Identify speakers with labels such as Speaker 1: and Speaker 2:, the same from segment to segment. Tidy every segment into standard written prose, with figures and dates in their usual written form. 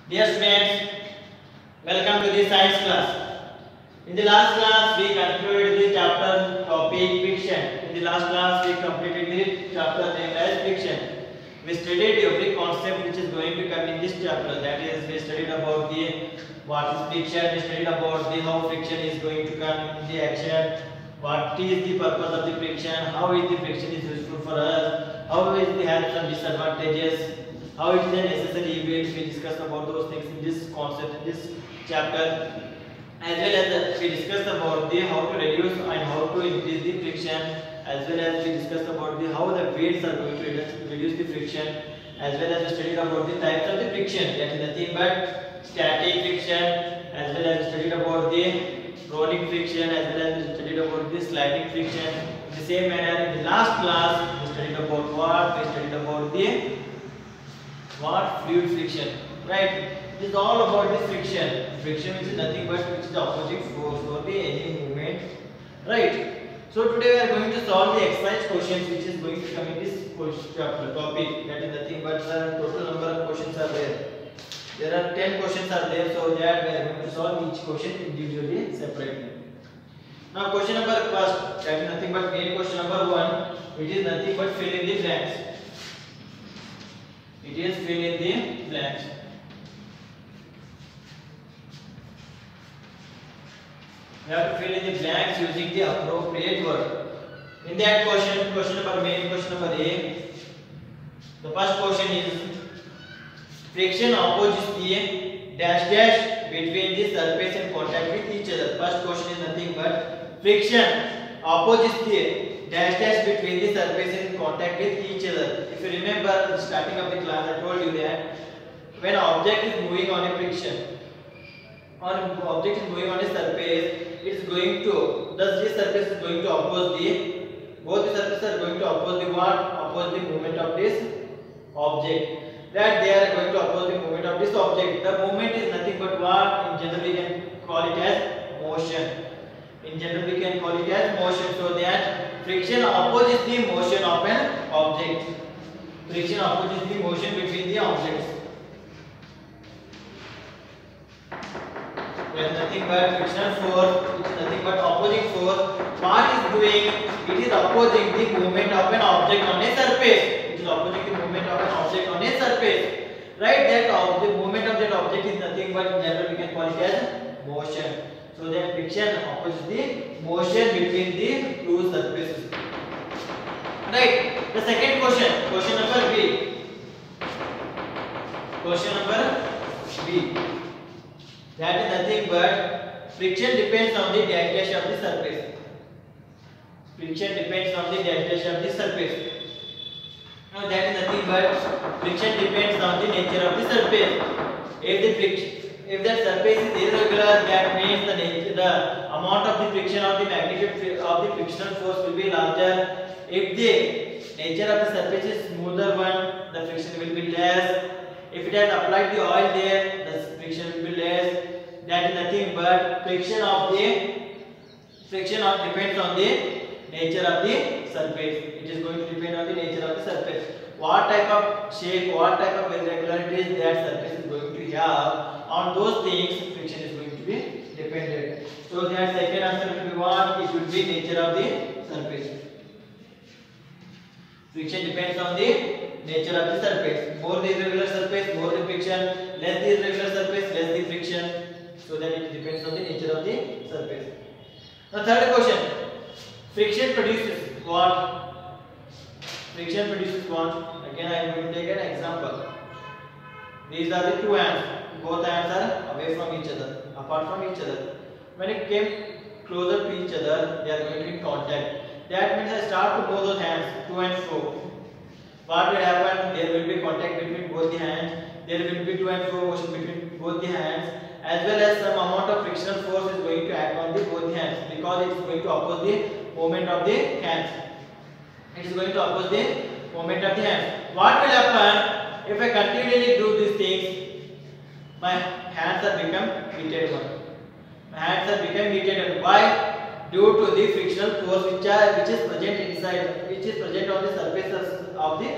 Speaker 1: Dear students, welcome to the science class. In the last class, we concluded the chapter topic fiction. In the last class, we completed the chapter named as fiction. We studied every concept which is going to come in this chapter. That is, we studied about the what is fiction. We studied about the how fiction is going to come in the action. What is the purpose of the fiction? How is the fiction is useful for us? How is it has some disadvantages? How it is a necessary event. We discussed about those things in this concept in this chapter, as well as we discussed about the how to reduce and how to increase the friction, as well as we discussed about the how the weights are going to reduce the friction, as well as we studied about the types of the friction, that is nothing but static friction, as well as we studied about the rolling friction, as well as we studied about the sliding friction. In the same manner, in the last class we studied about what we studied about the fluid friction, right? It is all about the friction. Friction is nothing but which is the opposite force for the any movement, right? So today we are going to solve the exercise questions which is going to come in this chapter topic. That is nothing but the total number of questions are there. There are 10 questions are there, so that we are going to solve each question individually, separately. Now question number first, that is nothing but main question number 1. It is nothing but fill in the blanks. It is fill in the blanks. You have to fill in the blanks using the appropriate word. In that question number main question number A, the first question is friction opposes the dash dash between the surface and contact with each other. First question is nothing but friction opposes the dash dash between the surface and contact with each other. If you remember at the starting of the class, I told you that when an object is moving on a friction, or an object is moving on a surface, it is going to, thus this surface is going to oppose the, both the surfaces are going to oppose the what? Oppose the movement of this object. That they are going to oppose the movement of this object. The movement is nothing but what? In general we can call it as motion. In general we can call it as motion. So that friction opposes the motion of an object. Friction opposes the motion between the objects. There is nothing but frictional force, which is nothing but opposing force. What is doing? It is opposing the movement of an object on a surface. It is opposing the movement of an object on a surface. Right? That the movement of that object is nothing but in general we can call it as motion. So that friction opposes the motion between the two surfaces. Right? The second question number B. Question number B. That is nothing but friction depends on the dash dash of the surface. Friction depends on the dash dash of the surface. Now that is nothing but friction depends on the nature of the surface. If that surface is irregular, that means the amount of the friction or the magnitude of the frictional force will be larger. If the nature of the surface is smoother one, the friction will be less. If it has applied the oil there, the friction will be less. That is nothing but friction depends on the nature of the surface. It is going to depend on the nature of the surface. What type of shape, what type of irregularities that surface is going to have, on those things friction is going to be dependent. So that second answer will be what? It will be nature of the surface. Friction depends on the nature of the surface. More the irregular surface, more the friction. Less the irregular surface, less the friction. So that it depends on the nature of the surface. The third question. Friction produces what? Friction produces what? Again I am going to take an example. These are the two hands. Both hands are away from each other, apart from each other. When it came closer to each other, they are going to be in contact. That means I start to move those hands to and fro. What will happen? There will be contact between both the hands. There will be to and fro motion between both the hands, as well as some amount of frictional force is going to act on the both the hands, because it is going to oppose the movement of the hands. It is going to oppose the movement of the hands. What will happen if I continually do these things? My hands are become heated one. My hands are become heated. Why? Due to the frictional force which is present inside, which is present on the surfaces of the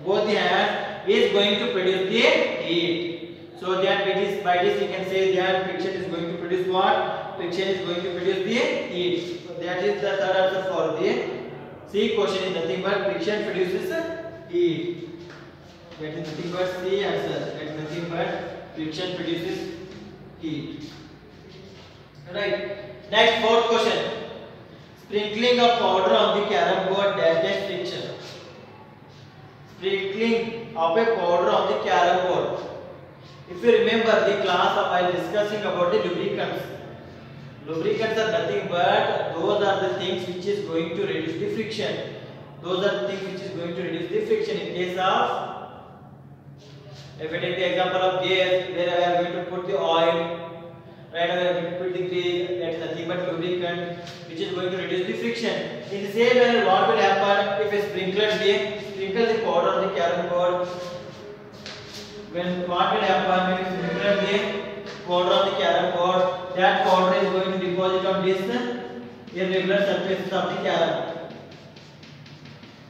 Speaker 1: both the hands, is going to produce the heat. So that by this you can say that friction is going to produce what? Friction is going to produce the heat. So that is the third answer for the C question is nothing but friction produces heat. That is nothing but C answer. That is nothing but friction produces heat. Right. Next fourth question. Sprinkling of powder on the carom board dash friction. Sprinkling of a powder on the carom board. If you remember the class of while discussing about the lubricants. Lubricants are nothing but those are the things which is going to reduce the friction. Those are the things which is going to reduce the friction. In case of, if we take the example of gas, where I am going to put the oil, right? I am going to put the grease. That is nothing but lubricant, which is going to reduce the friction. In the same manner, what will happen if a sprinkle the powder on the carom board? When what will happen when you sprinkle the powder on the carom board? That powder is going to deposit on this irregular surfaces of the carom.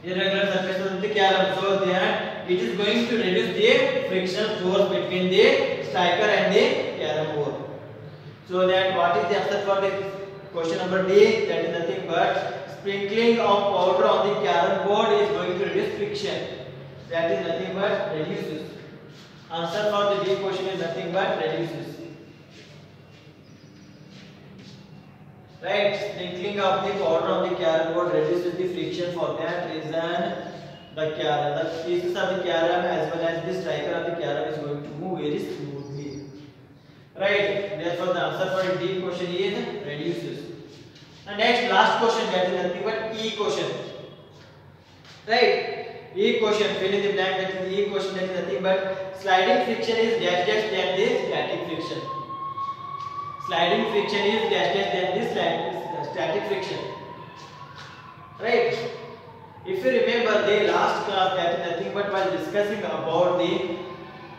Speaker 1: Irregular surfaces of the carom. So that it is going to reduce the friction force between the striker and the carom board. So that what is the answer for the question number D? That is nothing but sprinkling of powder on the carom board is going to reduce friction. That is nothing but reduces. Answer for the D question is nothing but reduces. Right, sprinkling of the powder on the carom board reduces the friction. For that reason, the pieces of the carom as well as the striker of the carom is going to move very smoothly. Right, therefore the answer for the D question is reduces. And next last question, that is nothing but E question. Right, E question, fill in the blank. That is E question, that is nothing but sliding friction is dash dash than the static friction. Sliding friction is dash dash than the static friction. Right. If you remember the last class, that is nothing but while discussing about the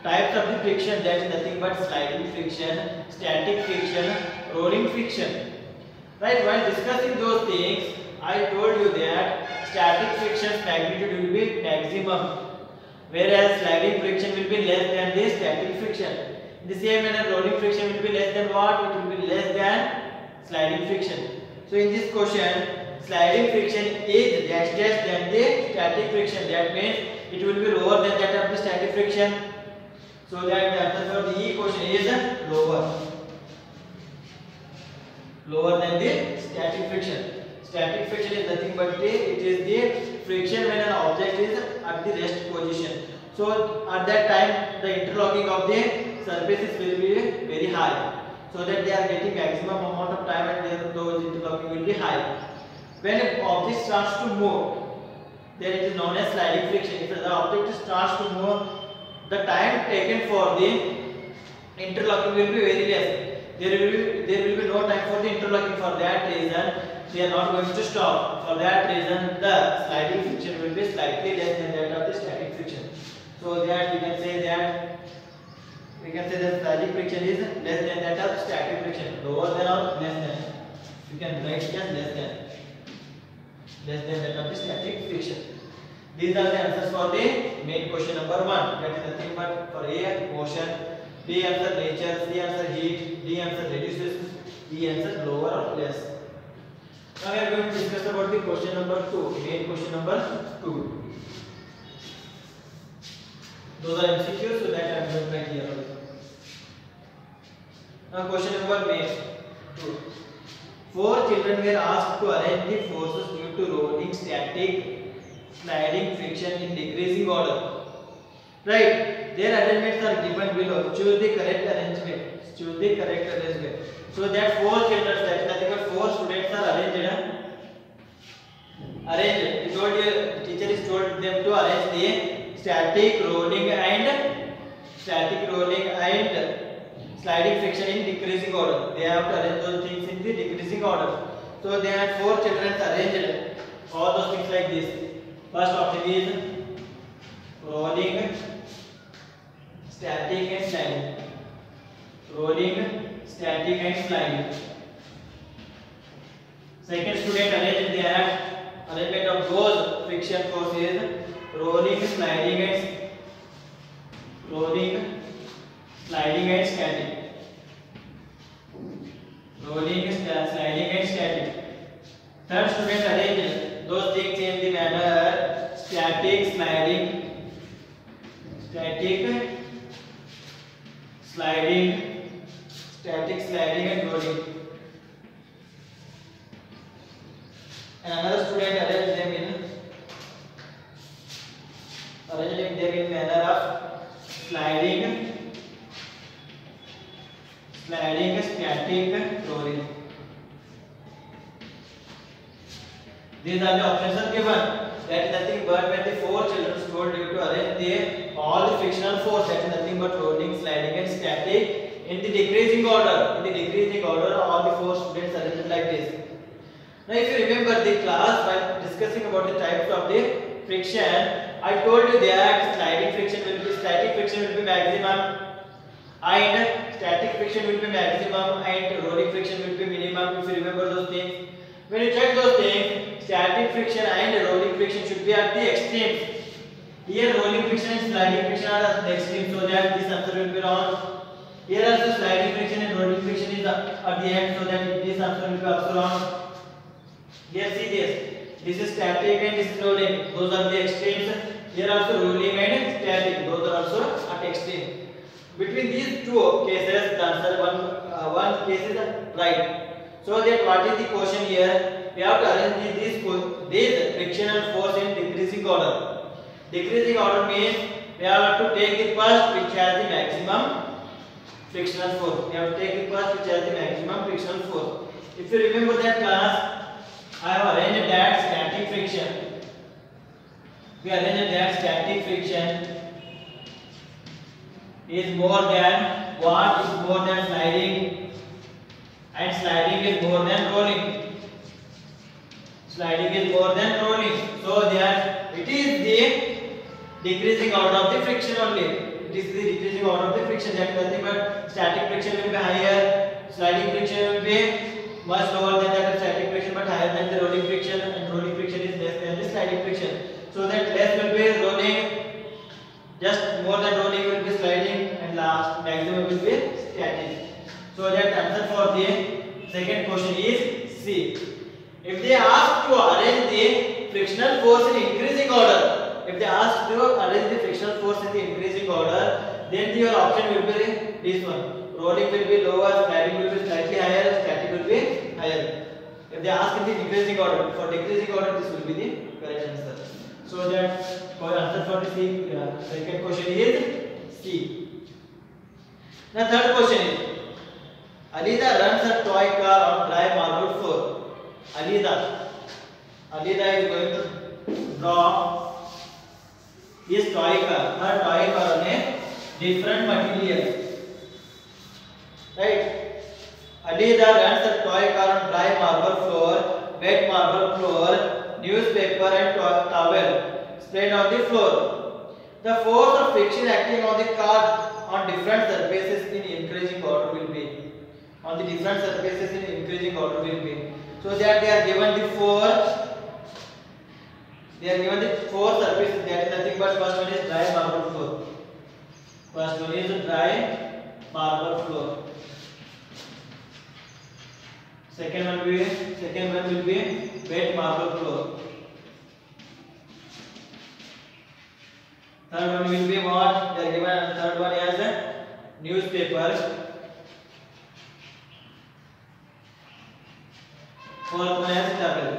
Speaker 1: types of the friction, that is nothing but sliding friction, static friction, rolling friction. Right. While discussing those things, I told you that static friction's magnitude will be maximum, whereas sliding friction will be less than the static friction. In the same manner, rolling friction will be less than what? It will be less than sliding friction. So in this question, sliding friction is dash dash than the static friction. That means it will be lower than that of the static friction. So that the answer for the E question is lower. Lower than the static friction. Static friction is nothing but it is the friction when an object is at the rest position. So at that time, the interlocking of the surfaces will be very high, so that they are getting maximum amount of time and those interlocking will be high. When an object starts to move, then it is known as sliding friction. If the object starts to move, the time taken for the interlocking will be very less. There will be no time for the interlocking. For that reason, they are not going to stop. For that reason, the sliding friction will be slightly less than that of the static friction. So that we can say that sliding friction is less than that of static friction. Lower than or less than. You can write it as less than that of the static friction. These are the answers for the main question number 1. That is nothing but for A, motion, B answer nature, C answer heat, D answer reduces, E answer lower or less. Now we are going to discuss about the question number 2, main question number 2. Those are MCQs, so that I am going to write here also. Now question number 2. 4 children were asked to arrange the forces due to rolling, static, sliding, friction in decreasing order. Right, their arrangements are given below. Choose the correct arrangement. So that 4 children, that is nothing but 4 students are arranged. The teacher is told them to arrange the static rolling and sliding friction in decreasing order. They have to arrange those things in the decreasing order. So they had 4 children arranged all those things like this. First option is rolling, static and sliding. Rolling, static and sliding. Second student arranged their arrangement of those friction forces: rolling, sliding sliding and static. Rolling, sliding and static. Third, student arrange those things in the manner static, sliding, static, sliding, static, sliding and rolling. And another student arrange them in manner of sliding, static, rolling. These are the options are given. That is nothing but when the four children told you to arrange all the frictional force, that is nothing but rolling, sliding and static in the decreasing order. In the decreasing order, all the four students arranged like this. Now if you remember the class while discussing about the types of the friction, I told you that static friction will be maximum and static friction will be maximum and rolling friction will be minimum. If you remember those things, when you check those things, static friction and rolling friction should be at the extremes. Here rolling friction and sliding friction are at the extremes, so that this answer will be wrong. Here also sliding friction and rolling friction is at the end, so that this answer will be also wrong. Here see this. This is static and this is rolling. Those are the extremes. Here also rolling and static. Those are also at extreme. Between these two cases, the answer one case is right. So that what is the question here? We have to arrange this frictional force in decreasing order. Decreasing order means we have to take the first which has the maximum frictional force. We have to take the first which has the maximum frictional force. If you remember that class, I have arranged that static friction. We arranged that static friction is more than what is more than sliding, and sliding is more than rolling. Sliding is more than rolling. So that it is the decreasing order of the friction only. It is the decreasing order of the friction. That is nothing but static friction will be higher, sliding friction will be much lower than that static friction, but higher than the rolling friction, and rolling friction is less than the sliding friction. So that less will be rolling, just more than rolling will be sliding, and last maximum will be static. So that answer for the second question is C. If they ask to arrange the frictional force in increasing order, if they ask to arrange the frictional force in the increasing order, then your option will be this one. Rolling will be lower, sliding will be slightly higher, static will be higher. If they ask in the decreasing order, for decreasing order, this will be the correct answer. So that for answer for the second question is C. Now third question is, Alida runs a toy car on dry marble floor. Alida is going to draw his toy car, her toy car on a different material. Right? Alida runs a toy car on dry marble floor, wet marble floor, newspaper and towel spread on the floor. The force of friction acting on the car on different surfaces in increasing order will be. On the different surfaces in increasing order will be. So that they are given the four surfaces. That is nothing but first one is dry marble floor. First one is dry marble floor. Second one will be wet marble floor. Third one will be what? They are given. Third one as a newspaper. Fourth one as towel.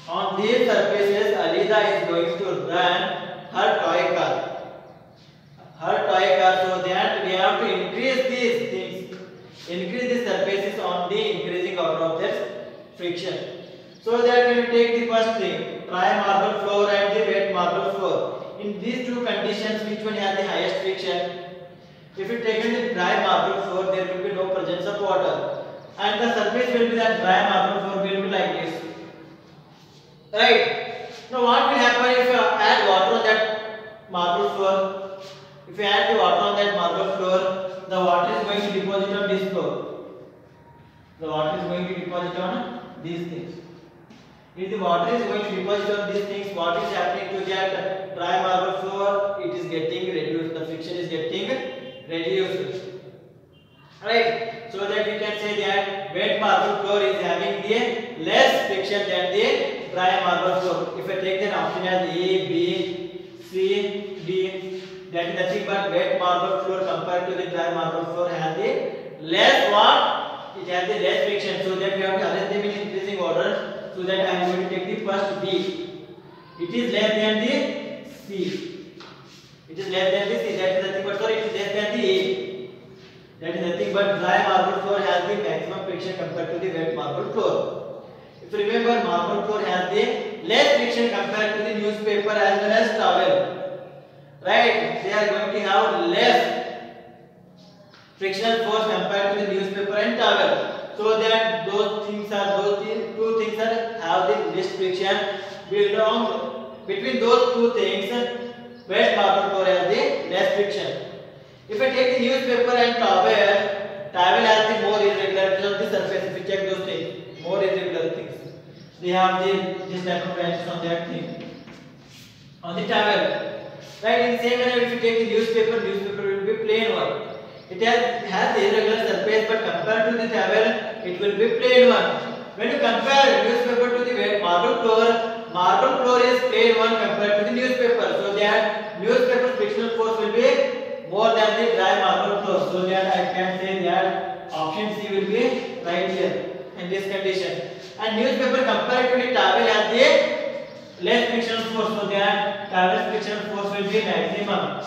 Speaker 1: On these surfaces, Alida is going to run her toy car. So that we have to increase these things. Increase the surfaces on the increasing order of their friction. So that we will take the first thing, dry marble floor and the wet marble floor. In these two conditions, which one has the highest friction? If you take the dry marble floor, there will be no presence of water, and the surface will be that dry marble floor will be like this. Right? Now what will happen if you add water on that marble floor? If you add the water on that marble floor, the water is going to deposit on this floor. The water is going to deposit on these things. If the water is going to deposit on these things, what is happening to that dry marble floor? It is getting reduced. The friction is getting less friction than the dry marble floor. If I take an option as A, B, C, D, that is nothing but wet marble floor compared to the dry marble floor has the less what? It has the less friction. So that we have to arrange them in increasing order. So that I am going to take the first B. It is less than the C. It is less than the C. That is nothing but sorry. It is less than the A. That is nothing but dry marble floor has the maximum friction compared to the wet marble floor. If you remember, marble floor has the less friction compared to the newspaper as well as towel. Right? They are going to have less frictional force compared to the newspaper and towel. So that those two things are have the least friction. Between those two things, wet marble floor has the less friction. If I take the newspaper and towel has the more irregularities of the surface. If you check those things, more irregular things. They have this type of patches on that thing. On the towel. Right, in the same manner, if you take the newspaper will be plain one. It has the irregular surface, but compared to the towel, it will be plain one. When you compare newspaper to the wet marble floor is plain one compared to the newspaper. So that newspaper frictional force will be more than the dry marble floor. So that I can say that option C will be right here in this condition. And newspaper compared to the towel has the less frictional force. So that towel's frictional force will be maximum.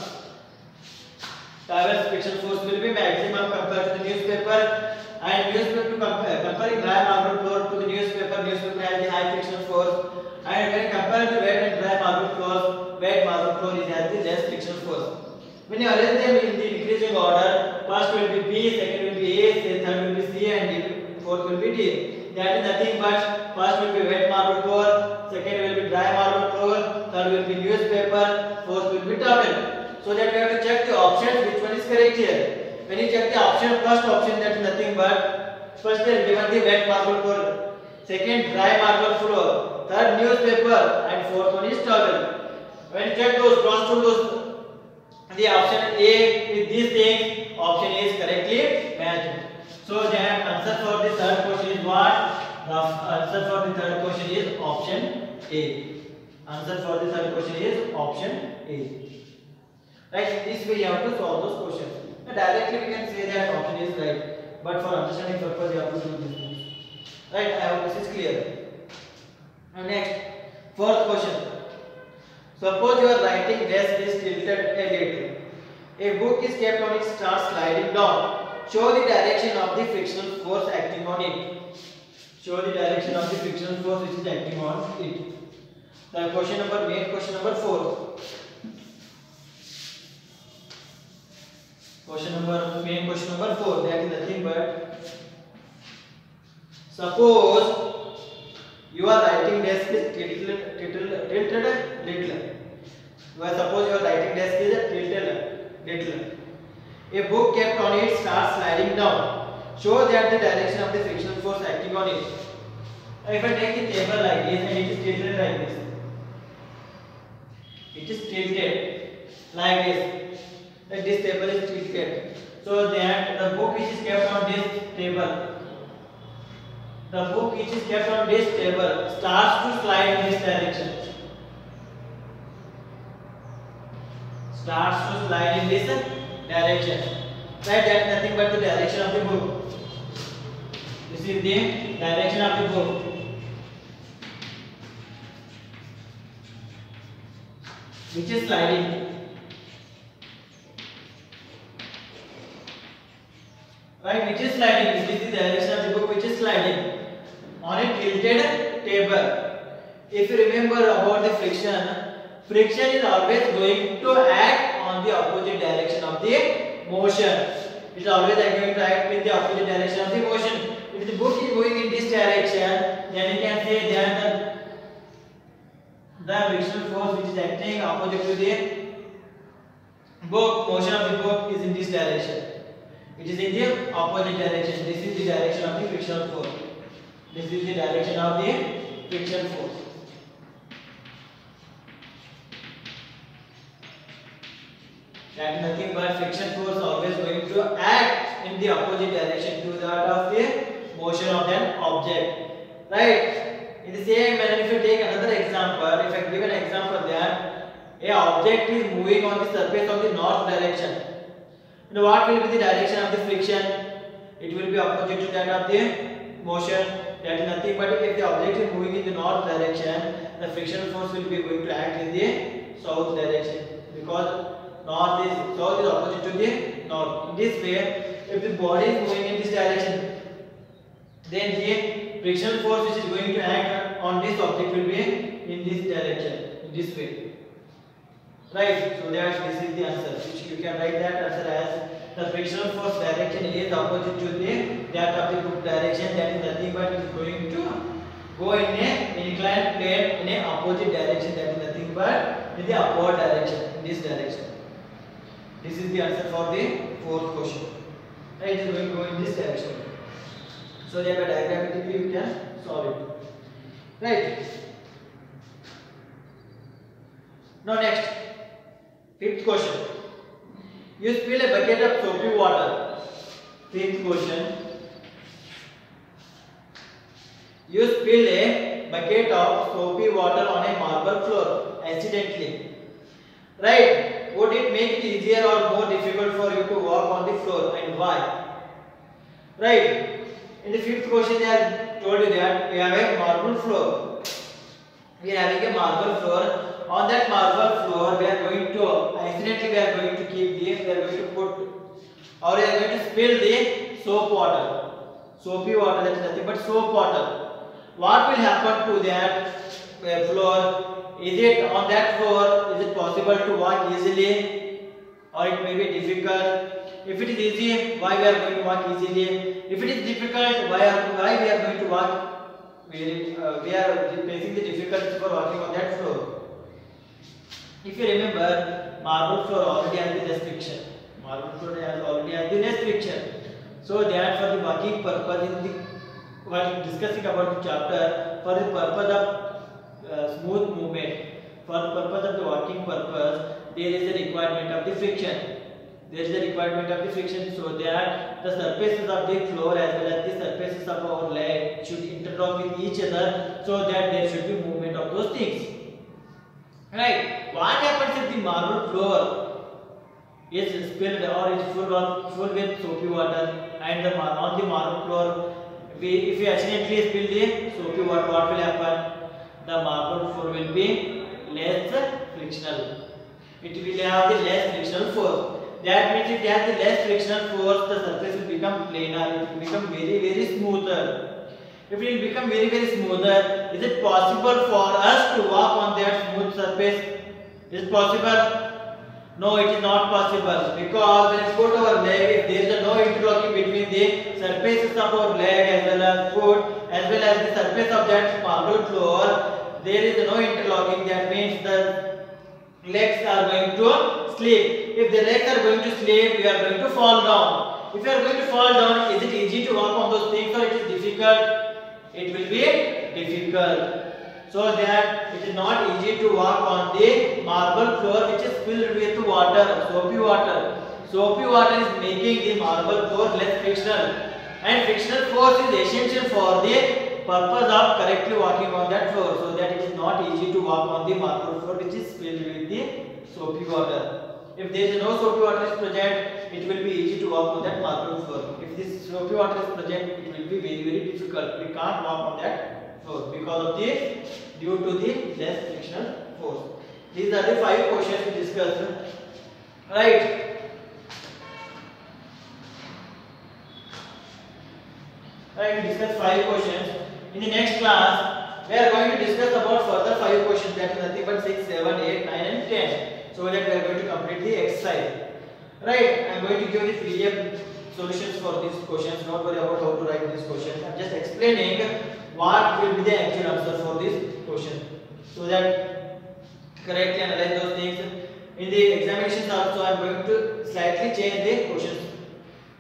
Speaker 1: Towel's frictional force will be maximum compared to the newspaper. And newspaper comparing dry marble floor to the newspaper has the high frictional force. And when compared to wet and dry marble floors, wet marble floor has the less frictional force. When you arrange them in the increasing order, first will be B, second will be A, third will be C, and fourth will be D. That is nothing but first will be wet marble floor, second will be dry marble floor, third will be newspaper, fourth will be towel. So that we have to check the options which one is correct here. When you check the option, first option, that is nothing but first they are given the wet marble floor, second dry marble floor, third newspaper, and fourth one is towel. When you check those, cross to those, the option A with these things, option A is correctly matched. So the answer for the third question is what? The answer for the third question is option A. Answer for the third question is option A. Right? This way you have to solve those questions. Now directly we can say that option is right, but for understanding purpose you have to do this thing. Right? I hope this is clear. Now next, fourth question. Suppose your writing desk is tilted a little. A book is kept on it, starts sliding down. Show the direction of the frictional force acting on it. Show the direction of the frictional force which is acting on it. The main question number 4. Main question number 4. That is nothing but suppose your writing desk is tilted little. Suppose your writing desk is tilted little. A book kept on it starts sliding down. Show that the direction of the frictional force acting on it. If I take the table like this and it is tilted like this. It is tilted like this. Like this table is tilted. So that the book which is kept on this table. The book which is kept on this table starts to slide in this direction. Starts to slide in this direction. Right? That is nothing but the direction of the book. This is the direction of the book. Which is sliding. Right? Which is sliding. This is the direction of the book which is sliding. On a tilted table. If you remember about the friction is always going to act on the opposite direction of the motion. It is always going to act in the opposite direction of the motion. If the book is going in this direction, then you can say that the frictional force which is acting opposite to the book, motion of the book is in this direction. It is in the opposite direction. This is the direction of the frictional force. This is the direction of the friction force. That is nothing but friction force always going to act in the opposite direction to that of the motion of an object. right? In the same manner, if you take another example, if I give an example that a object is moving on the surface of the north direction, now what will be the direction of the friction? It will be opposite to that of the motion. That is nothing but if the object is moving in the north direction, the frictional force will be going to act in the south direction, because south is opposite to the north. In this way, if the body is moving in this direction, then the frictional force which is going to act on this object will be in this direction, in this way, right? So that this is the answer, which you can write that answer as the frictional force direction is opposite to that of the group direction. That is nothing but is going to go in a inclined plane in a opposite direction. That is nothing but in the upward direction, in this direction. This is the answer for the fourth question. Right? It is going to go in this direction. So that by diagrammatically you can solve it. Right? Now next, fifth question. You spill a bucket of soapy water. Fifth question. You spill a bucket of soapy water on a marble floor accidentally. Right? Would it make it easier or more difficult for you to walk on the floor, and why? Right? In the fifth question, they have told you that we have a marble floor. We are having a marble floor. On that marble floor, we are going to accidentally we are going to put, or we are going to spill the soap water, soapy water. That is nothing but soap water. What will happen to that floor? Is it on that floor? Is it possible to walk easily, or it may be difficult? If it is easy, why we are going to walk easily? If it is difficult, why we are going to walk? We are facing the difficulties for walking on that floor. If you remember, marble floor already has the less friction. Marble floor already has the less friction. So that for the walking purpose, while discussing about the chapter, for the purpose of smooth movement, for the purpose of the walking purpose, there is a requirement of the friction. There is a requirement of the friction, so that the surfaces of the floor as well as the surfaces of our leg should interlock with each other, so that there should be movement of those things. Right? What happens if the marble floor is spilled or is full with soapy water, and on the marble floor, if we accidentally spill the soapy water, what will happen? The marble floor will be less frictional. It will have the less frictional force. That means if it has the less frictional force, the surface will become planar. It will become very smoother. If it will become very smoother, is it possible for us to walk on that smooth surface? Is it possible? No, it is not possible, because when we put our leg, if there is no interlocking between the surfaces of our leg as well as foot as well as the surface of that marble floor, there is no interlocking. That means the legs are going to slip. If the legs are going to slip, we are going to fall down. If you are going to fall down, is it easy to walk on those things or it is difficult? It will be difficult. So that it is not easy to walk on the marble floor which is filled with water, soapy water. Soapy water is making the marble floor less frictional, and frictional force is essential for the purpose of correctly walking on that floor. So that it is not easy to walk on the marble floor which is filled with the soapy water. If there is no soapy water is present, it will be easy to walk on that marble floor. If this soapy water is present, it will be very difficult. We can't walk on that floor because of due to the less frictional force. These are the 5 questions we discussed. Right? Right, we discussed 5 questions. In the next class, we are going to discuss about further 5 questions, that is nothing but 6, 7, 8, 9 and 10. So that we are going to complete the exercise. Right, I am going to give the PDF solutions for these questions. Don't worry about how to write these questions. I am just explaining what will be the actual answer for this question, so that correctly analyze those things. In the examinations also, I am going to slightly change the questions.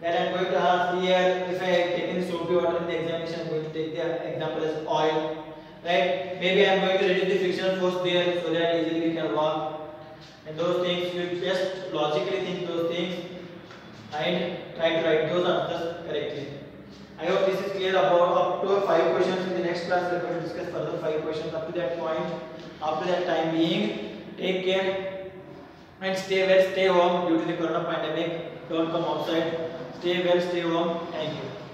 Speaker 1: That I am going to ask here, if I have taken soapy water in the examination, I am going to take the example as oil. Right? Maybe I am going to reduce the frictional force there, so that easily we can walk. And those things, you just logically think those things and try to write those answers correctly. I hope this is clear about up to for 5 questions. In the next class, we are going to discuss further 5 questions. Up to that point, up to that time being, take care and stay well, stay home due to the corona pandemic. Don't come outside. Stay well, stay home. Thank you.